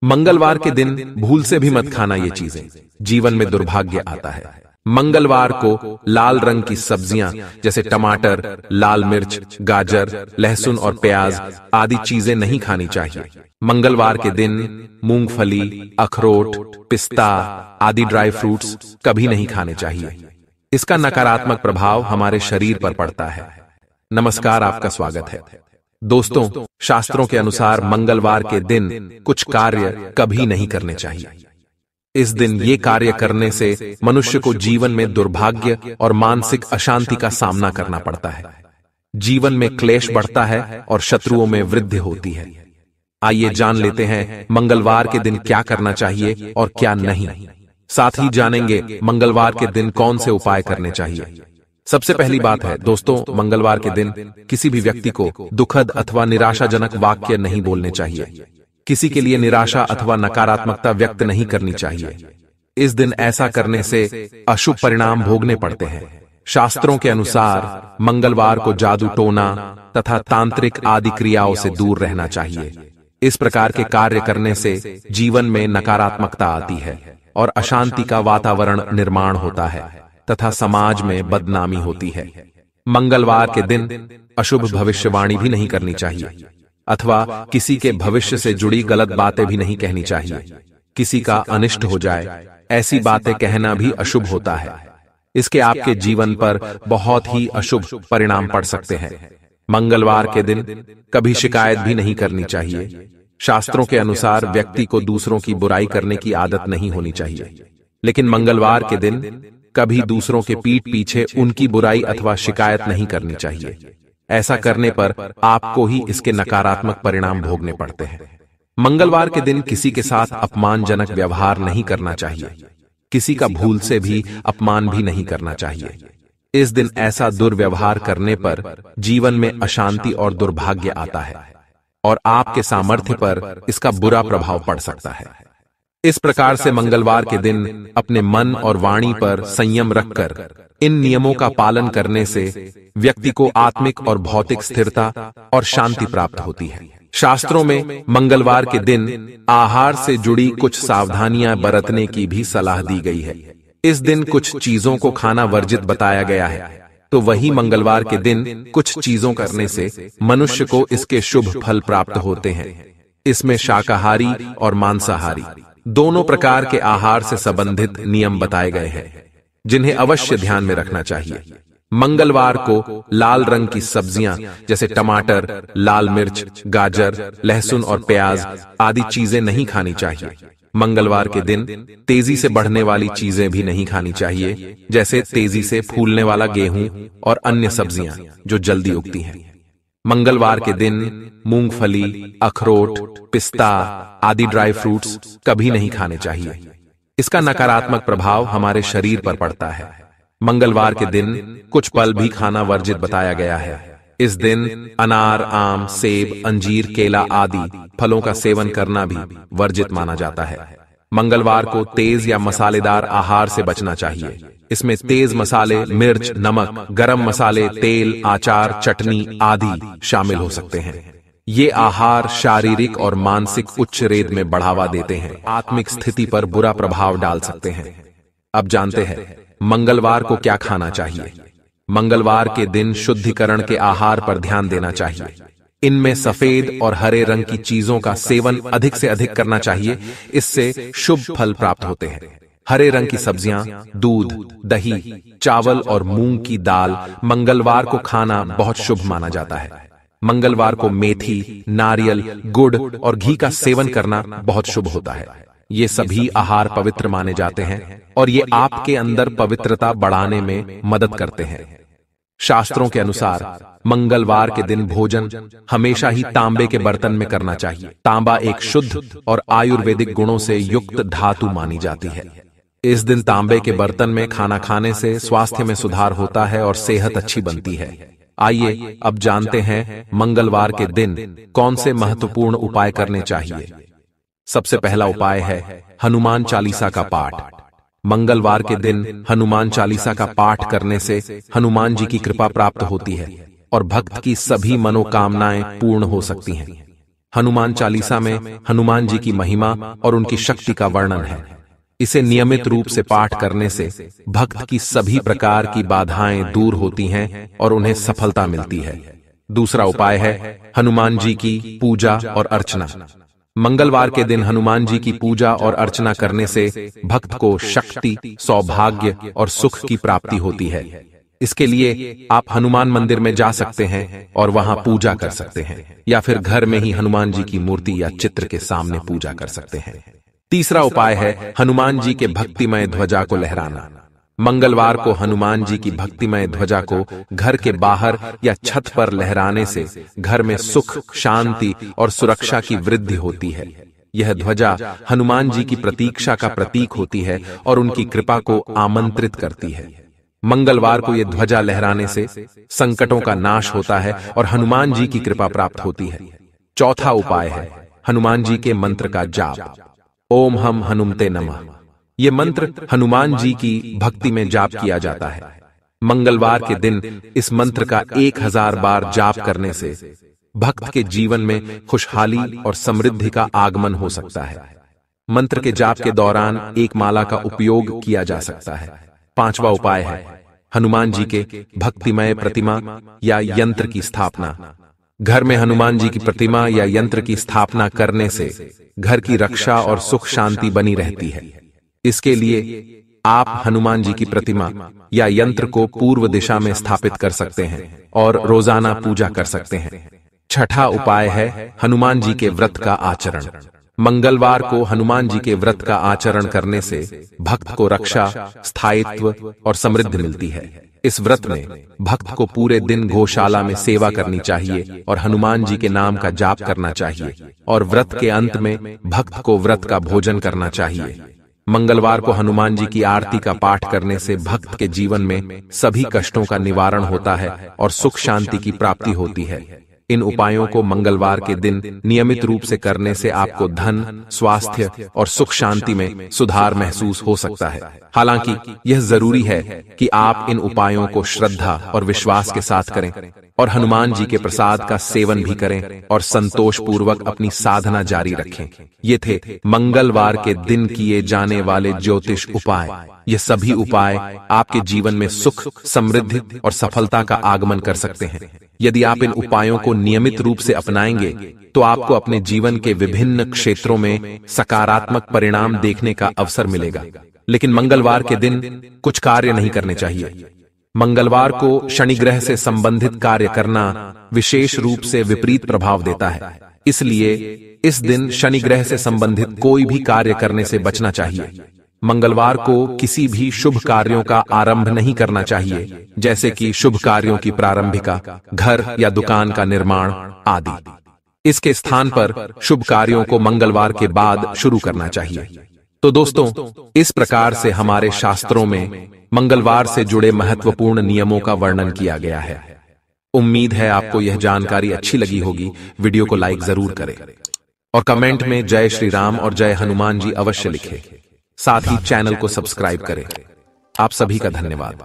मंगलवार के दिन भूल से भी मत खाना ये चीजें, जीवन में दुर्भाग्य आता है। मंगलवार को लाल रंग की सब्जियां जैसे टमाटर, लाल मिर्च, गाजर, लहसुन और प्याज आदि चीजें नहीं खानी चाहिए। मंगलवार के दिन मूंगफली, अखरोट, पिस्ता आदि ड्राई फ्रूट्स कभी नहीं खाने चाहिए। इसका नकारात्मक प्रभाव हमारे शरीर पर पड़ता है। नमस्कार, आपका स्वागत है। दोस्तों, शास्त्रों के अनुसार मंगलवार के दिन कुछ कार्य कभी नहीं करने चाहिए। इस दिन ये कार्य करने से मनुष्य को जीवन में दुर्भाग्य और मानसिक अशांति का सामना करना पड़ता है। जीवन में क्लेश बढ़ता है और शत्रुओं में वृद्धि होती है। आइए जान लेते हैं मंगलवार के दिन क्या करना चाहिए और क्या नहीं। साथ ही जानेंगे मंगलवार के दिन कौन से उपाय करने चाहिए। सबसे पहली बात है दोस्तों, मंगलवार के दिन किसी भी व्यक्ति को दुखद अथवा निराशाजनक वाक्य नहीं बोलने चाहिए। किसी के लिए निराशा अथवा नकारात्मकता व्यक्त नहीं करनी चाहिए। इस दिन ऐसा करने से अशुभ परिणाम भोगने पड़ते हैं। शास्त्रों के अनुसार मंगलवार को जादू टोना तथा तांत्रिक आदि क्रियाओं से दूर रहना चाहिए। इस प्रकार के कार्य करने से जीवन में नकारात्मकता आती है और अशांति का वातावरण निर्माण होता है तथा समाज में बदनामी होती है। मंगलवार के दिन अशुभ भविष्यवाणी भी नहीं करनी चाहिए अथवा किसी के भविष्य से जुड़ी गलत बातें भी नहीं कहनी चाहिए। किसी का अनिष्ट हो जाए ऐसी बातें कहना भी अशुभ होता है। इसके आपके जीवन पर बहुत ही अशुभ परिणाम पड़ सकते हैं। मंगलवार के दिन कभी शिकायत भी नहीं करनी चाहिए। शास्त्रों के अनुसार व्यक्ति को दूसरों की बुराई करने की आदत नहीं होनी चाहिए, लेकिन मंगलवार के दिन कभी दूसरों के पीठ पीछे उनकी बुराई अथवा शिकायत नहीं करनी चाहिए। ऐसा करने पर आपको ही इसके नकारात्मक परिणाम भोगने पड़ते हैं। मंगलवार के दिन किसी के साथ अपमानजनक व्यवहार नहीं करना चाहिए। किसी का भूल से भी अपमान भी नहीं करना चाहिए। इस दिन ऐसा दुर्व्यवहार करने पर जीवन में अशांति और दुर्भाग्य आता है और आपके सामर्थ्य पर इसका बुरा प्रभाव पड़ सकता है। इस प्रकार से मंगलवार के दिन अपने मन और वाणी पर संयम रखकर इन नियमों का पालन करने से व्यक्ति को आत्मिक और भौतिक स्थिरता और शांति प्राप्त होती है। शास्त्रों में मंगलवार के दिन आहार से जुड़ी कुछ सावधानियां बरतने की भी सलाह दी गई है। इस दिन कुछ चीजों को खाना वर्जित बताया गया है, तो वही मंगलवार के दिन कुछ चीजों करने से मनुष्य को इसके शुभ फल प्राप्त होते हैं। इसमें शाकाहारी और मांसाहारी दोनों प्रकार के आहार से संबंधित नियम बताए गए हैं, जिन्हें अवश्य ध्यान में रखना चाहिए। मंगलवार को लाल रंग की सब्जियां जैसे टमाटर, लाल मिर्च, गाजर, लहसुन और प्याज आदि चीजें नहीं खानी चाहिए। मंगलवार के दिन तेजी से बढ़ने वाली चीजें भी नहीं खानी चाहिए, जैसे तेजी से फूलने वाला गेहूं और अन्य सब्जियां जो जल्दी उगती हैं। मंगलवार के दिन मूंगफली, अखरोट, पिस्ता आदि ड्राई फ्रूट्स कभी नहीं खाने चाहिए। इसका नकारात्मक प्रभाव हमारे शरीर पर पड़ता है। मंगलवार के दिन कुछ फल भी खाना वर्जित बताया गया है। इस दिन अनार, आम, सेब, अंजीर, केला आदि फलों का सेवन करना भी वर्जित माना जाता है। मंगलवार को तेज या मसालेदार आहार से बचना चाहिए। इसमें तेज मसाले, मिर्च, नमक, गरम मसाले, तेल, आचार, चटनी आदि शामिल हो सकते हैं। ये आहार शारीरिक और मानसिक उच्च रेत में बढ़ावा देते हैं, आत्मिक स्थिति पर बुरा प्रभाव डाल सकते हैं। अब जानते हैं मंगलवार को क्या खाना चाहिए। मंगलवार के दिन शुद्धिकरण के आहार पर ध्यान देना चाहिए। इनमें सफेद और हरे रंग की चीजों का सेवन अधिक से अधिक करना चाहिए। इससे शुभ फल प्राप्त होते हैं। हरे रंग की सब्जियां, दूध, दही, चावल और मूंग की दाल मंगलवार को खाना बहुत शुभ माना जाता है। मंगलवार को मेथी, नारियल, गुड़ और घी का सेवन करना बहुत शुभ होता है। ये सभी आहार पवित्र माने जाते हैं और ये आपके अंदर पवित्रता बढ़ाने में मदद करते हैं। शास्त्रों के अनुसार मंगलवार के दिन भोजन हमेशा ही तांबे के बर्तन में करना चाहिए। तांबा एक शुद्ध और आयुर्वेदिक गुणों से युक्त धातु मानी जाती है। इस दिन तांबे के बर्तन में खाना खाने से स्वास्थ्य में सुधार होता है और सेहत अच्छी बनती है। आइए अब जानते हैं मंगलवार के दिन कौन से महत्वपूर्ण उपाय करने चाहिए। सबसे पहला उपाय है हनुमान चालीसा का पाठ। मंगलवार के दिन हनुमान चालीसा का पाठ करने से हनुमान जी की कृपा प्राप्त होती है और भक्त की सभी मनोकामनाएं पूर्ण हो सकती हैं। हनुमान चालीसा में हनुमान जी की महिमा और उनकी शक्ति का वर्णन है। इसे नियमित रूप से पाठ करने से भक्त की सभी प्रकार की बाधाएं दूर होती हैं और उन्हें सफलता मिलती है। दूसरा उपाय है हनुमान जी की पूजा और अर्चना। मंगलवार के दिन हनुमान जी की पूजा और अर्चना करने से भक्त को शक्ति, सौभाग्य और सुख की प्राप्ति होती है। इसके लिए आप हनुमान मंदिर में जा सकते हैं और वहां पूजा कर सकते हैं, या फिर घर में ही हनुमान जी की मूर्ति या चित्र के सामने पूजा कर सकते हैं। तीसरा उपाय है हनुमान जी के भक्तिमय ध्वजा को लहराना। मंगलवार को हनुमान जी की भक्तिमय ध्वजा को घर के बाहर या छत पर लहराने से घर में सुख, शांति और सुरक्षा की वृद्धि होती है। यह ध्वजा हनुमान जी की प्रतीक्षा का प्रतीक होती है और उनकी कृपा को आमंत्रित करती है। मंगलवार को यह ध्वजा लहराने से संकटों का नाश होता है और हनुमान जी की कृपा प्राप्त होती है। चौथा उपाय है हनुमान जी के मंत्र का जाप। ओम हम हनुमते नमः। ये मंत्र हनुमान जी की भक्ति में जाप किया जाता है। मंगलवार के दिन इस मंत्र का 1000 बार जाप करने से भक्त के जीवन में खुशहाली और समृद्धि का आगमन हो सकता है। मंत्र के जाप के दौरान एक माला का उपयोग किया जा सकता है। पांचवा उपाय है हनुमान जी के भक्तिमय प्रतिमा या यंत्र की स्थापना। घर में हनुमान जी की प्रतिमा या यंत्र की स्थापना करने से घर की रक्षा और सुख शांति बनी रहती है। इसके लिए आप हनुमान जी की प्रतिमा या यंत्र को पूर्व दिशा में स्थापित कर सकते हैं और रोजाना पूजा कर सकते हैं। छठा उपाय है हनुमान जी के व्रत का आचरण। मंगलवार को हनुमान जी के व्रत का आचरण करने से भक्त को रक्षा, स्थायित्व और समृद्धि मिलती है। इस व्रत में भक्त को पूरे दिन गौशाला में सेवा करनी चाहिए और हनुमान जी के नाम का जाप करना चाहिए, और व्रत के अंत में भक्त को व्रत का भोजन करना चाहिए। मंगलवार को हनुमान जी की आरती का पाठ करने से भक्त के जीवन में सभी कष्टों का निवारण होता है और सुख शांति की प्राप्ति होती है। इन उपायों को मंगलवार के दिन नियमित रूप से करने से आपको धन, स्वास्थ्य और सुख शांति में सुधार महसूस हो सकता है। हालांकि यह जरूरी है कि आप इन उपायों को श्रद्धा और विश्वास के साथ करें और हनुमान जी के प्रसाद का सेवन भी करें और संतोष पूर्वक अपनी साधना जारी रखें। ये थे मंगलवार के दिन किए जाने वाले ज्योतिष उपाय। ये सभी उपाय आपके जीवन में सुख, समृद्धि और सफलता का आगमन कर सकते हैं। यदि आप इन उपायों को नियमित रूप से अपनाएंगे तो आपको अपने जीवन के विभिन्न क्षेत्रों में सकारात्मक परिणाम देखने का अवसर मिलेगा। लेकिन मंगलवार के दिन कुछ कार्य नहीं करने चाहिए। मंगलवार को शनि ग्रह से संबंधित कार्य करना विशेष रूप से विपरीत प्रभाव देता है। इसलिए इस दिन शनि ग्रह से संबंधित कोई भी कार्य करने से बचना चाहिए। मंगलवार को किसी भी शुभ कार्यों का आरंभ नहीं करना चाहिए, जैसे कि शुभ कार्यों की प्रारंभिका, घर या दुकान का निर्माण आदि। इसके स्थान पर शुभ कार्यों को मंगलवार के बाद शुरू करना चाहिए। तो दोस्तों, इस प्रकार से हमारे शास्त्रों में मंगलवार से जुड़े महत्वपूर्ण नियमों का वर्णन किया गया है। उम्मीद है आपको यह जानकारी अच्छी लगी होगी। वीडियो को लाइक जरूर करें और कमेंट में जय श्री राम और जय हनुमान जी अवश्य लिखें। साथ ही चैनल को सब्सक्राइब करें। आप सभी का धन्यवाद।